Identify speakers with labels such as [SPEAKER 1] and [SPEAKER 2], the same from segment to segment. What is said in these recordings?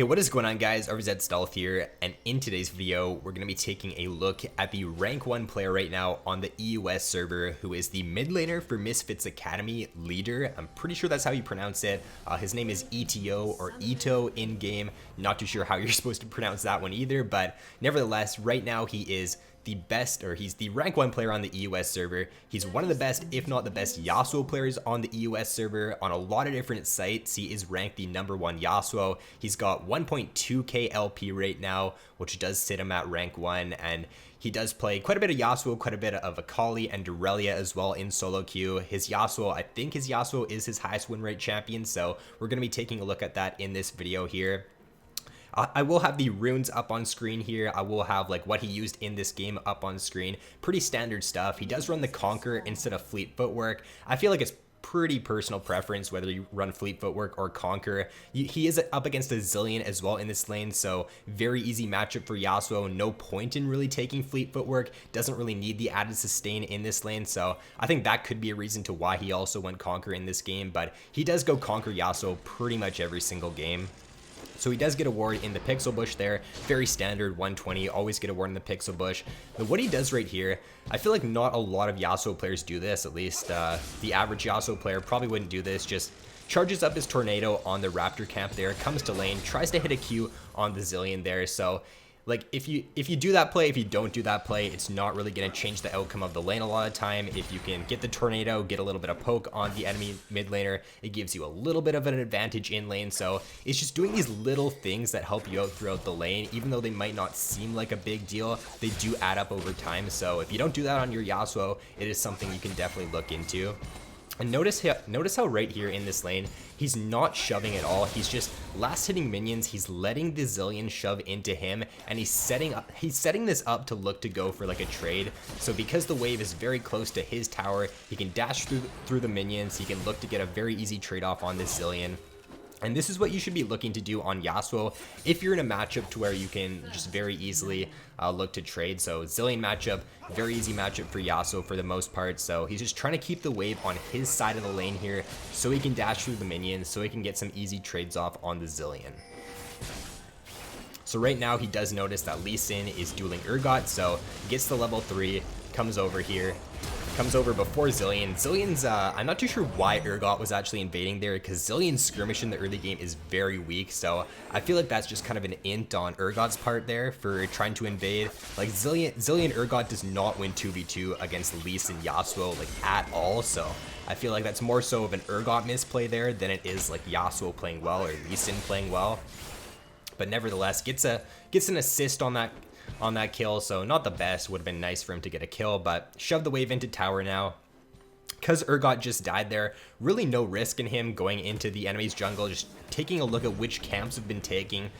[SPEAKER 1] Hey, what is going on, guys? RZ Stealth here, and in today's video, we're going to be taking a look at the rank 1 player right now on the EUS server, who is the mid laner for Misfits Academy leader. I'm pretty sure that's how you pronounce it. His name is ETO or Ito in game. Not too sure how you're supposed to pronounce that one either, but nevertheless, right now he is the best, or he's the rank 1 player on the EUS server. He's one of the best, if not the best, Yasuo players on the EUS server. On a lot of different sites, he is ranked the #1 Yasuo. He's got 1.2k LP right now, which does sit him at rank 1, and he does play quite a bit of Yasuo, quite a bit of Akali and Aurelia as well in solo queue. His Yasuo, I think his Yasuo is his highest win rate champion, so we're going to be taking a look at that in this video here. I will have the runes up on screen here. I will have like what he used in this game up on screen. Pretty standard stuff. He does run the Conquer instead of Fleet Footwork. I feel like it's pretty personal preference whether you run Fleet Footwork or Conquer. He is up against a Zilean as well in this lane, so very easy matchup for Yasuo. No point in really taking Fleet Footwork. Doesn't really need the added sustain in this lane, so I think that could be a reason to why he also went Conquer in this game, but he does go Conquer Yasuo pretty much every single game. So he does get a ward in the Pixel Bush there, very standard 120, always get a ward in the Pixel Bush. But what he does right here, I feel like not a lot of Yasuo players do this, at least the average Yasuo player probably wouldn't do this, just charges up his Tornado on the Raptor camp there, comes to lane, tries to hit a Q on the Zilean there, so like if you do that play, if you don't do that play, it's not really going to change the outcome of the lane a lot of time. If you can get the Tornado, get a little bit of poke on the enemy mid laner, it gives you a little bit of an advantage in lane. So it's just doing these little things that help you out throughout the lane. Even though they might not seem like a big deal, they do add up over time. So if you don't do that on your Yasuo, it is something you can definitely look into. And notice how right here in this lane, he's not shoving at all. He's just last hitting minions. He's letting the Zilean shove into him, and he's setting this up to look to go for like a trade. So because the wave is very close to his tower, he can dash through the minions. He can look to get a very easy trade off on this Zilean. And this is what you should be looking to do on Yasuo if you're in a matchup to where you can just very easily look to trade. So Zilean matchup, very easy matchup for Yasuo for the most part. So he's just trying to keep the wave on his side of the lane here so he can dash through the minions, so he can get some easy trades off on the Zilean. So right now he does notice that Lee Sin is dueling Urgot, so gets to level 3, comes over here. Comes over before Zilean. Zilean's, I'm not too sure why Urgot was actually invading there, because Zilean's skirmish in the early game is very weak, so I feel like that's just kind of an int on Urgot's part there for trying to invade. Like, Zilean Urgot does not win 2v2 against Lee Sin Yasuo, like, at all, so I feel like that's more so of an Urgot misplay there than it is, like, Yasuo playing well or Lee Sin playing well. But nevertheless, gets an assist on that kill, so not the best. Would have been nice for him to get a kill, but shove the wave into tower now. Because Urgot just died there, really no risk in him going into the enemy's jungle, just taking a look at which camps have been taken.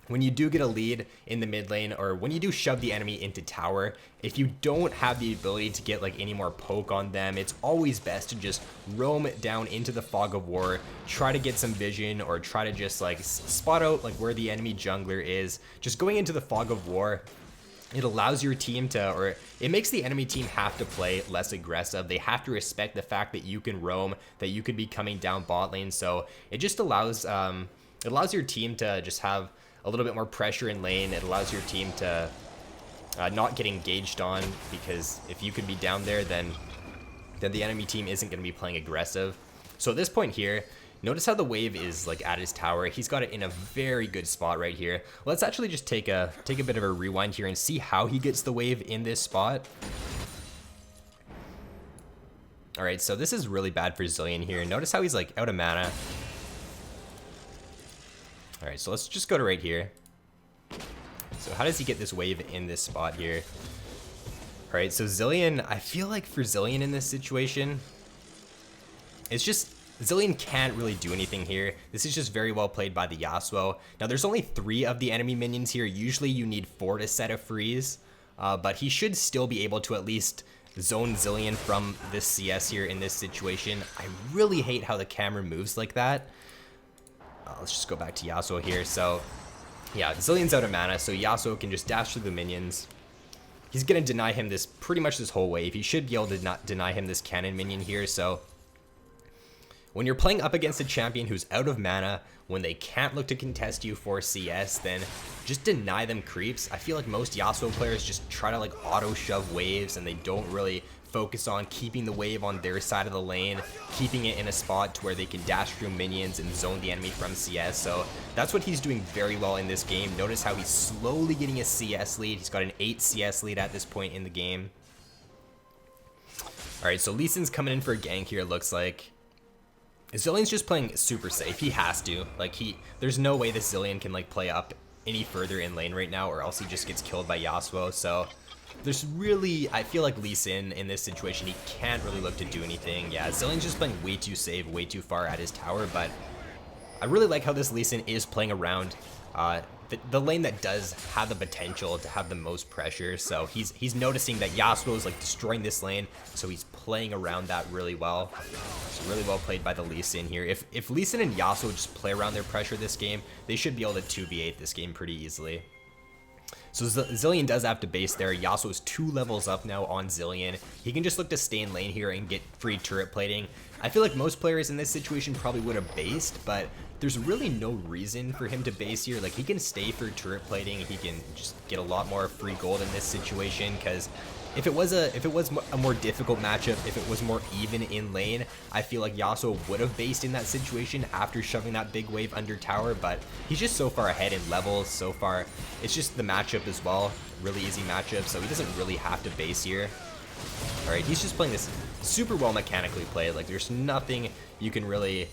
[SPEAKER 1] When you do get a lead in the mid lane, or when you do shove the enemy into tower, if you don't have the ability to get like any more poke on them, it's always best to just roam down into the fog of war, try to get some vision, or try to just like spot out like where the enemy jungler is. Just going into the fog of war, it allows your team to, or it makes the enemy team have to play less aggressive. They have to respect the fact that you can roam, that you could be coming down bot lane. So it just allows your team to just have a little bit more pressure in lane. It allows your team to not get engaged on, because if you could be down there, then the enemy team isn't going to be playing aggressive. So at this point here, notice how the wave is like at his tower. He's got it in a very good spot right here. Let's actually just take a bit of a rewind here and see how he gets the wave in this spot. All right, so this is really bad for Zilean here. Notice how he's like out of mana. All right, so let's just go to right here. So how does he get this wave in this spot here? All right, so Zilean, I feel like for Zilean in this situation, it's just, Zilean can't really do anything here. This is just very well played by the Yasuo. Now there's only 3 of the enemy minions here. Usually you need 4 to set a freeze, but he should still be able to at least zone Zilean from this CS here in this situation. I really hate how the camera moves like that. Let's just go back to Yasuo here. So yeah, Zilean's out of mana, so Yasuo can just dash through the minions. He's gonna deny him this pretty much this whole wave. He should be able to not deny him this cannon minion here. So when you're playing up against a champion who's out of mana, when they can't look to contest you for CS, then just deny them creeps. I feel like most Yasuo players just try to like auto shove waves and they don't really focus on keeping the wave on their side of the lane, keeping it in a spot to where they can dash through minions and zone the enemy from CS. So that's what he's doing very well in this game. Notice how he's slowly getting a CS lead. He's got an 8 CS lead at this point in the game. Alright, so Lee Sin's coming in for a gank here, it looks like. Zillion's just playing super safe. He has to. Like, there's no way this Zillion can like play up any further in lane right now, or else he just gets killed by Yasuo. So there's really, I feel like Lee Sin in this situation, he can't really look to do anything. Yeah, Zillion's just playing way too safe, way too far at his tower, but I really like how this Lee Sin is playing around the lane that does have the potential to have the most pressure. So he's noticing that Yasuo is like destroying this lane, so he's playing around that really well. It's really well played by the Lee Sin here. If Lee Sin and Yasuo just play around their pressure this game, they should be able to 2v8 this game pretty easily. So Zillion does have to base there. Yasuo's 2 levels up now on Zillion. He can just look to stay in lane here and get free turret plating. I feel like most players in this situation probably would have based, but there's really no reason for him to base here. Like, he can stay for turret plating. He can just get a lot more free gold in this situation, because if it was a more difficult matchup, if it was more even in lane, I feel like Yasuo would have based in that situation after shoving that big wave under tower, but he's just so far ahead in levels so far. It's just the matchup as well, really easy matchup, so he doesn't really have to base here. Alright, he's just playing this super well mechanically played. Like, there's nothing you can really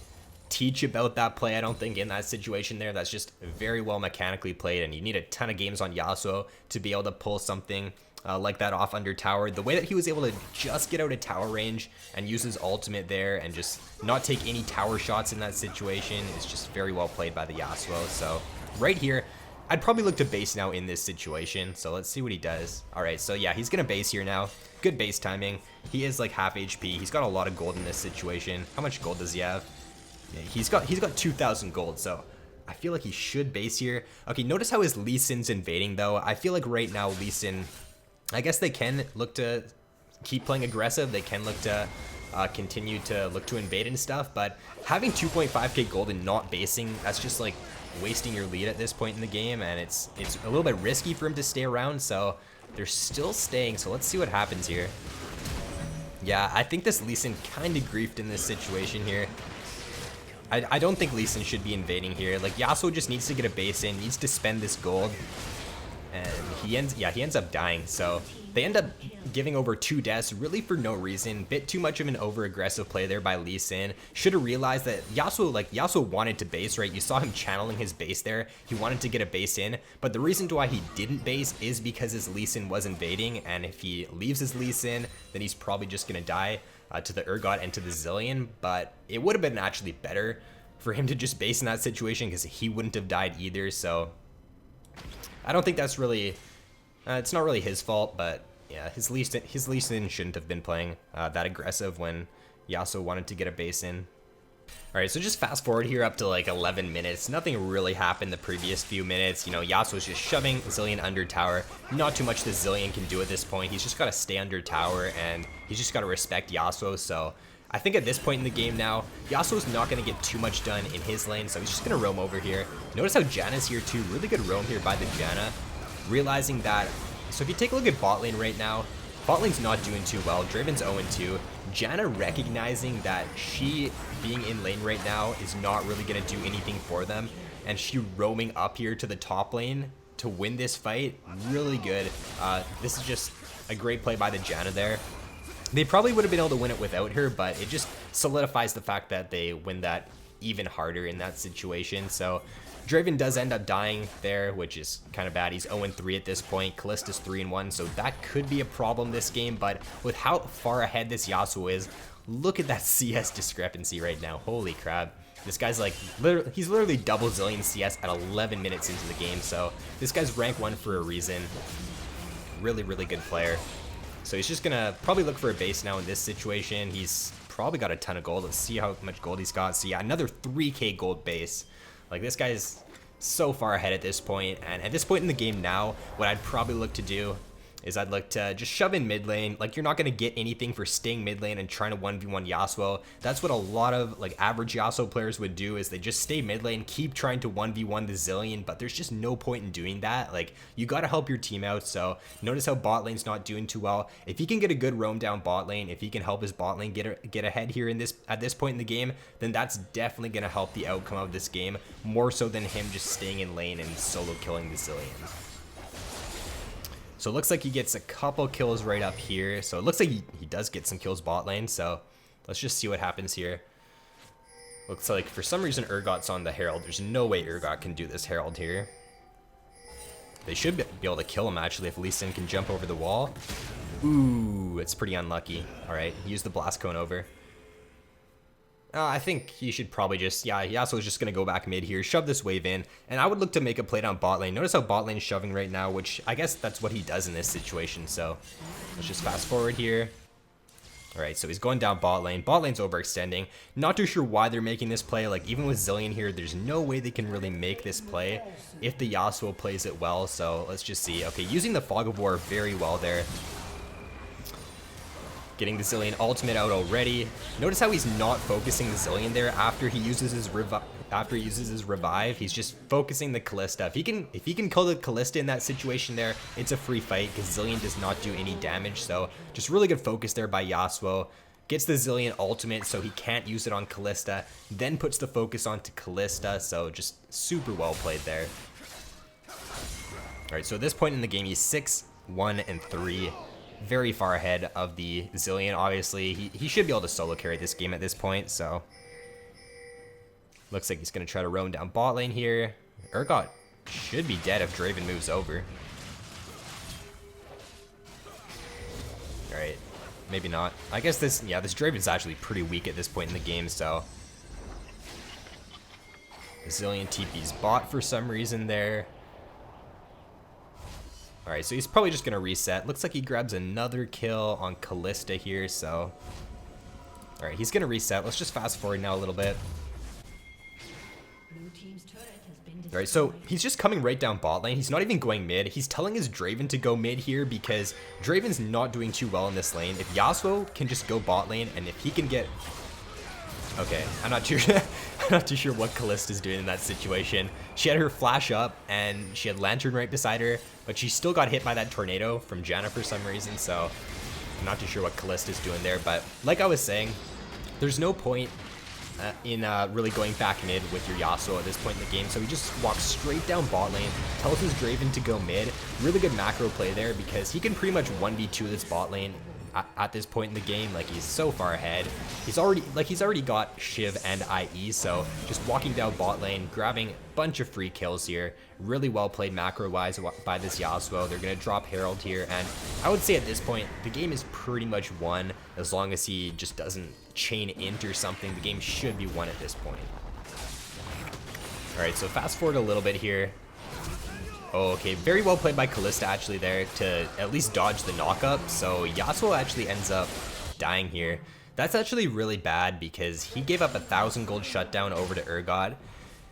[SPEAKER 1] teach about that play, I don't think, in that situation there. That's just very well mechanically played, and you need a ton of games on Yasuo to be able to pull something like that off under tower. The way that he was able to just get out of tower range and use his ultimate there and just not take any tower shots in that situation is just very well played by the Yasuo. So right here, I'd probably look to base now in this situation. So let's see what he does. All right, so yeah, he's gonna base here now. Good base timing. He is like half HP. He's got a lot of gold in this situation. How much gold does he have? Yeah, he's got 2,000 gold, so I feel like he should base here. Okay, notice how his Lee Sin's invading though. I feel like right now Lee Sin, I guess they can look to keep playing aggressive. They can look to continue to look to invade and stuff, but having 2.5k gold and not basing, that's just like wasting your lead at this point in the game, and it's a little bit risky for him to stay around, so they're still staying. So let's see what happens here. Yeah, I think this Lee Sin kind of griefed in this situation here. I don't think Lee Sin should be invading here. Like, Yasuo just needs to get a base in, needs to spend this gold, and he ends up dying. So they end up giving over 2 deaths really for no reason. Bit too much of an over aggressive play there by Lee Sin. Should have realized that Yasuo wanted to base, right? You saw him channeling his base there. He wanted to get a base in, but the reason why he didn't base is because his Lee Sin was invading, and if he leaves his Lee Sin, then he's probably just gonna die to the Urgot and to the Zillion. But it would have been actually better for him to just base in that situation, because he wouldn't have died either. So I don't think that's really, it's not really his fault, but yeah, his Lee Sin shouldn't have been playing that aggressive when Yasuo wanted to get a base in. Alright, so just fast forward here up to like 11 minutes. Nothing really happened the previous few minutes. You know, Yasuo's just shoving Zillion under tower. Not too much the Zillion can do at this point. He's just got to stay under tower, and he's just got to respect Yasuo. So I think at this point in the game now, Yasuo's not going to get too much done in his lane, so he's just going to roam over here. Notice how Janna's here too. Really good roam here by the Janna. Realizing that, so if you take a look at bot lane right now, bot lane's not doing too well. Draven's 0-2. Janna recognizing that she being in lane right now is not really going to do anything for them, and she roaming up here to the top lane to win this fight. Really good. This is just a great play by the Janna there. They probably would have been able to win it without her, but it just solidifies the fact that they win that even harder in that situation. So Draven does end up dying there, which is kind of bad. He's 0-3 at this point. Kallista's 3-1, so that could be a problem this game. But with how far ahead this Yasuo is, look at that CS discrepancy right now. Holy crap. This guy's like, he's literally double Zillion CS at 11 minutes into the game. So this guy's rank 1 for a reason. Really, really good player. So he's just gonna probably look for a base now in this situation. He's probably got a ton of gold. Let's see how much gold he's got. So yeah, another 3k gold base. Like, this guy's so far ahead at this point. And at this point in the game now, what I'd probably look to do is I'd look to just shove in mid lane. Like, you're not going to get anything for staying mid lane and trying to 1v1 Yasuo. That's what a lot of like average Yasuo players would do, is they just stay mid lane, keep trying to 1v1 the Zilean, but there's just no point in doing that. Like, you got to help your team out. So notice how bot lane's not doing too well. If he can get a good roam down bot lane, if he can help his bot lane get ahead here at this point in the game, then that's definitely going to help the outcome of this game, more so than him just staying in lane and solo killing the Zilean. So it looks like he gets a couple kills right up here. So it looks like he does get some kills bot lane. So let's just see what happens here. Looks like for some reason Urgot's on the Herald. There's no way Urgot can do this Herald here. They should be able to kill him actually if Lee Sin can jump over the wall. Ooh, it's pretty unlucky. All right, use the blast cone over. I think he should probably just, yeah, Yasuo's just going to go back mid here, shove this wave in, and I would look to make a play down bot lane. Notice how bot lane's shoving right now, which I guess that's what he does in this situation, so let's just fast forward here. Alright, so he's going down bot lane. Bot lane's overextending. Not too sure why they're making this play. Like, even with Zilean here, there's no way they can really make this play if the Yasuo plays it well, so let's just see. Okay, using the Fog of War very well there. Getting the Zilean ultimate out already. Notice how he's not focusing the Zilean there after he uses his revive. He's just focusing the Kalista. If he can kill the Kalista in that situation there, it's a free fight because Zilean does not do any damage. So just really good focus there by Yasuo. Gets the Zilean ultimate so he can't use it on Kalista. Then puts the focus onto Kalista. So just super well played there. Alright, so at this point in the game, he's 6-1-3. Very far ahead of the Zilean, obviously. He should be able to solo carry this game at this point, so. Looks like he's going to try to roam down bot lane here. Urgot should be dead if Draven moves over. Alright, maybe not. I guess this Draven's actually pretty weak at this point in the game, so. The Zilean TP's bot for some reason there. Alright, so he's probably just going to reset. Looks like he grabs another kill on Kalista here, so. Alright, he's going to reset. Let's just fast forward now a little bit. Alright, so he's just coming right down bot lane. He's not even going mid. He's telling his Draven to go mid here because Draven's not doing too well in this lane. If Yasuo can just go bot lane, and if he can get... Okay, I'm not too sure what Kalista's doing in that situation. She had her flash up, and she had Lantern right beside her, but she still got hit by that tornado from Janna for some reason, so I'm not too sure what Kalista's doing there. But like I was saying, there's no point in really going back mid with your Yasuo at this point in the game, so he just walks straight down bot lane, tells his Draven to go mid. Really good macro play there because he can pretty much 1v2 this bot lane at this point in the game. Like, he's so far ahead. He's already got Shiv and IE, so just walking down bot lane, grabbing a bunch of free kills here. Really well played macro wise by this Yasuo. They're gonna drop Herald here, and I would say at this point the game is pretty much won. As long as he just doesn't chain int or something, the game should be won at this point. Alright, so fast forward a little bit here. Oh, okay, very well played by Kalista actually there to at least dodge the knockup. So Yasuo actually ends up dying here. That's actually really bad because he gave up 1,000 gold shutdown over to Urgot.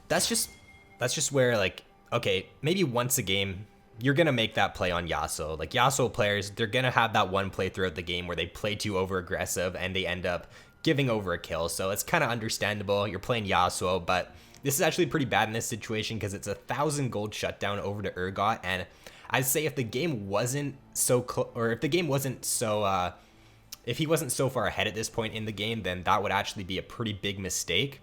[SPEAKER 1] That's just where, like, okay, maybe once a game you're gonna make that play on Yasuo. Like, Yasuo players, they're gonna have that one play throughout the game where they play too over aggressive and they end up giving over a kill. So it's kind of understandable. You're playing Yasuo, but this is actually pretty bad in this situation because it's 1,000 gold shutdown over to Urgot, and I'd say if the game wasn't so if he wasn't so far ahead at this point in the game, then that would actually be a pretty big mistake.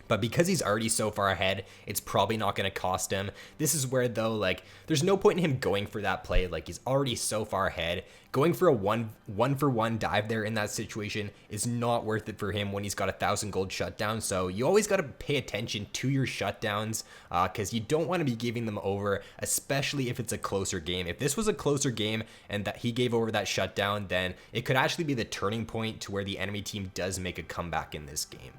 [SPEAKER 1] But because he's already so far ahead, it's probably not going to cost him. This is where, though, like, there's no point in him going for that play. Like, he's already so far ahead. Going for a one-for-one dive there in that situation is not worth it for him when he's got 1,000 gold shutdown. So you always got to pay attention to your shutdowns because you don't want to be giving them over, especially if it's a closer game. If this was a closer game and that he gave over that shutdown, then it could actually be the turning point to where the enemy team does make a comeback in this game.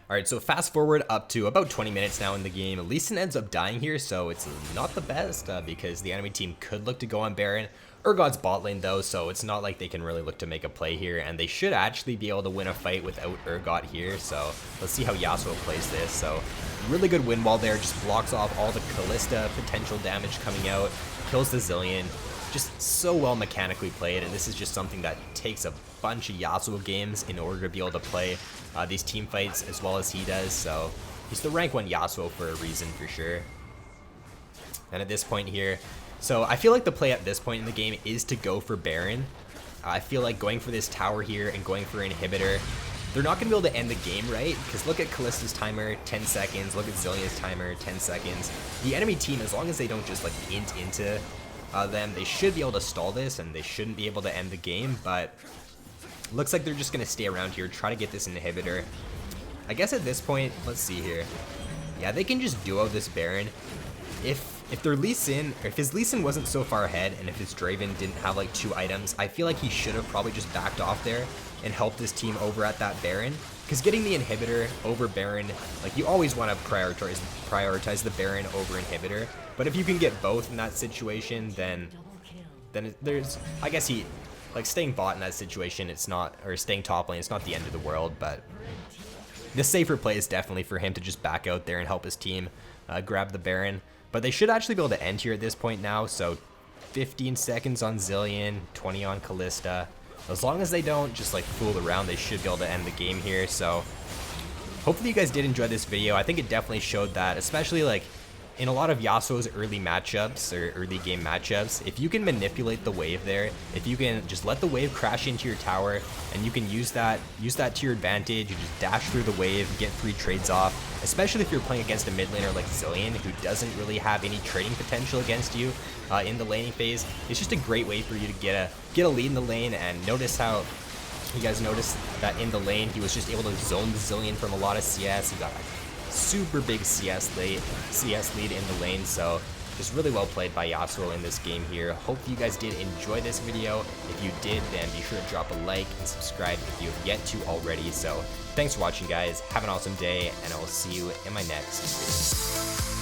[SPEAKER 1] Alright, so fast forward up to about 20 minutes now in the game. Lee Sin ends up dying here, so it's not the best because the enemy team could look to go on Baron. Urgot's bot lane though, so it's not like they can really look to make a play here, and they should actually be able to win a fight without Urgot here, so let's see how Yasuo plays this. So really good wind wall there, just blocks off all the Kalista potential damage coming out, kills the Zillion. Just so well mechanically played, and this is just something that takes a bunch of Yasuo games in order to be able to play these team fights as well as he does, so he's the rank 1 Yasuo for a reason for sure. And at this point here, so I feel like the play at this point in the game is to go for Baron. I feel like going for this tower here and going for inhibitor, they're not going to be able to end the game right, because look at Kalista's timer, 10 seconds, look at Zillion's timer, 10 seconds. The enemy team, as long as they don't just like int into them, they should be able to stall this, and they shouldn't be able to end the game, but looks like they're just going to stay around here, try to get this inhibitor. I guess at this point, let's see here. Yeah, they can just duo this Baron. If their Lee Sin, or if his Lee Sin wasn't so far ahead, and if his Draven didn't have like 2 items, I feel like he should have probably just backed off there and helped his team over at that Baron. Because getting the inhibitor over Baron, like you always want to prioritize the Baron over inhibitor. But if you can get both in that situation, then there's, I guess like staying bot in that situation, it's not, or staying top lane, it's not the end of the world. But the safer play is definitely for him to just back out there and help his team grab the Baron. But they should actually be able to end here at this point now. So 15 seconds on Zillion, 20 on Kalista. As long as they don't just like fool around, they should be able to end the game here. So hopefully you guys did enjoy this video. I think it definitely showed that, especially like in a lot of Yasuo's early matchups or early game matchups, if you can manipulate the wave there, if you can just let the wave crash into your tower and you can use that to your advantage, you just dash through the wave, get free trades off, especially if you're playing against a mid laner like Zillion who doesn't really have any trading potential against you in the laning phase. It's just a great way for you to get a lead in the lane. And notice how you guys noticed that in the lane he was just able to zone the Zillion from a lot of CS. He got super big CS lead in the lane, so just really well played by Yasuo in this game here. Hope you guys did enjoy this video. If you did, then be sure to drop a like and subscribe if you have yet to already. So thanks for watching, guys. Have an awesome day, and I will see you in my next video.